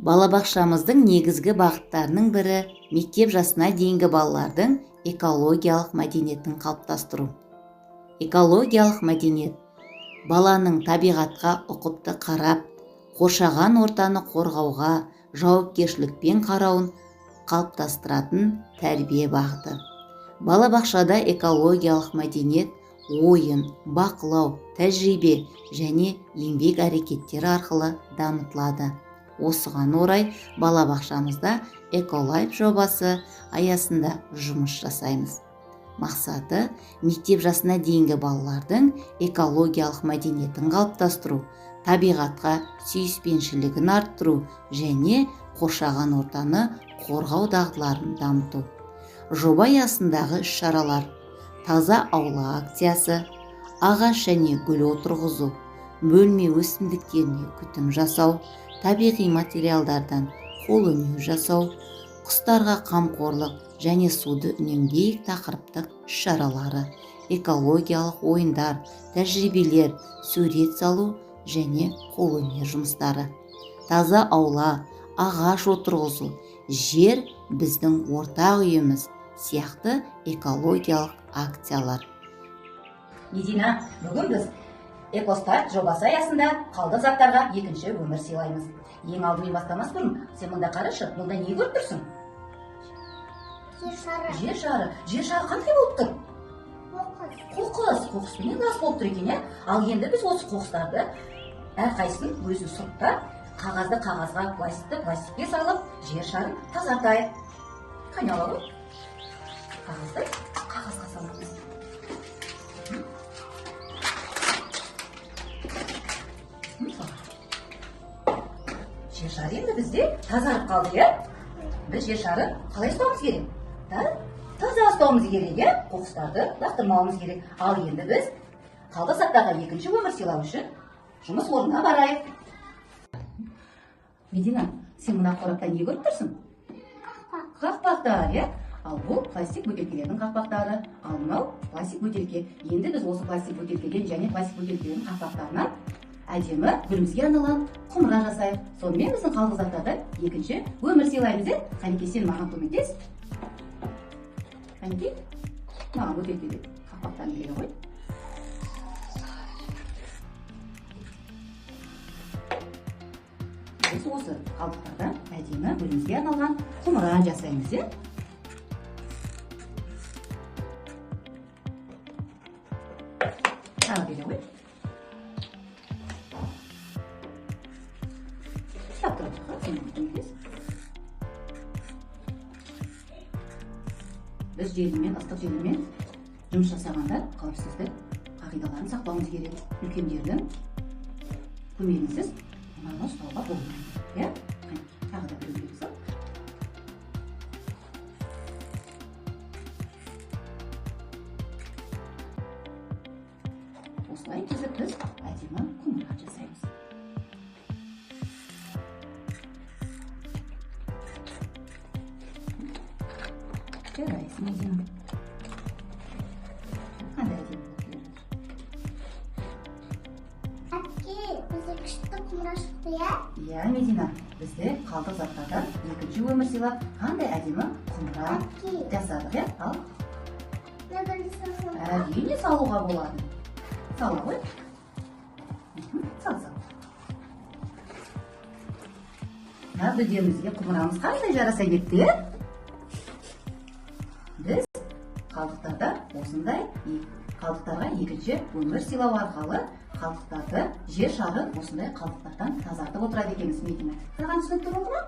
Балабақшамыздың негізгі бағыттарының бірі мектеп жасына дейінгі балалардың экологиялық мәдениетін қалыптастыру. Экологиялық мәдениет баланың табиғатқа ұқыпты қарап, қоршаған ортаны қорғауға жауапкершілікпен қарауын қалыптастыратын тәрбие бағыты. Балабақшада экологиялық мәдениет ойын, бақылау, тәжірибе және еңбек әрекеттері арқылы дамытылады. Осыған орай балабақшамызда Эколайф жобасы аясында жұмыс жасаймыз. Мақсаты мектеп жасына дейінгі балалардың экологиялық мәдениетін қалыптастыру, табиғатқа сүйіспеншілігін арттыру және қоршаған ортаны қорғау дағдыларын дамыту. Жоба аясындағы іс-шаралар: таза аула акциясы, ағаш және гүл отырғызу, бөлме өсімдіктеріне күтім жасау, табиғи материалдардан қолөнер жасау, құстарға қамқорлық және суды үнемдейік тақырыптық іс-шаралары, экологиялық ойындар, тәжірибелер, сурет салу және қолөнер жұмыстары. Таза аула, ағаш отырғызу, жер біздің ортақ үйіміз сияқты экологиялық акциялар. Медина, бүгін біз Экостарт жобасы аясында қалдық заттарға екінші өмір сыйлаймыз. Ең алдымен бастамас бұрын, сен мұнда қарашы, мұнда не көріп тұрсың? Жер шары. Жер шары. Жер шары қандай болып тұр? Қоқыс. Қоқыспенен лас болып тұр екен, Ал енді біз осы қоқыстарды әрқайсысын өзін сұрыптап, қағазды қағазға, пластикті пластикке салып, жер шарын тазартайық. Қане алады? Қағазды қағазға саламыз. Жер шары енді бізде тазарып қалды, Біз жер шарын қалай ұстауымыз керек? Таза ұстауымыз керек, Қоқыстарды лақтырмауымыз керек. Ал енді біз қалдық заттарға екінші өмір сыйлау үшін жұмыс орнына барайық. Медина, сен мына қорапта не көріп тұрсың? Қақпақтар, Ал бұл пластик бөтелкелердің қақпақтары, ал мынау пластик бөтелке. Енді біз осы пластик бөтелкеден және пластик бөтелкелердің қақпақтарынан әдемі гүлімізге арналған құмыра жасайық. Сонымен біздің қалдық заттарды екінші өмір сыйлаймыз. Қанекей, сен маған көмектес. Қанекей, маған бөтелкеде қақпақтарын бере қой. Біз осы қалдықтардан әдемі гүлімізге арналған құмыра жасаймыз. Тағы бере қой. Біз желмен, ыстық желмен жұмыс жасағанда қауіпсіздік қағидаларын сақтауымыз керек. Үлкендердің көмегінсіз мынаны ұстауға болмайды. Тағы да біреу бере сал. Осылай тізіп біз әдемі құмыра жасаймыз. Жарайсың, Медина. Қандай әдемі болып Әпке, бізде күшті құмыра шықты, Медина, бізде қалдық заттардан екінші өмір сыйлап, қандай әдемі құмыра жасадық, Ал әрине салуға болады. Сала ғой. Сал. Мына дүниемізге құмырамыз қандай жараса кетті, Біз қалдықтарда осындай қалдықтарға екінші өмір сыйлау арқылы қалдықтарды, жер шарын осындай қалдықтардан тазартып отырады екенбіз, Медина. Саған түсінікті болды ма?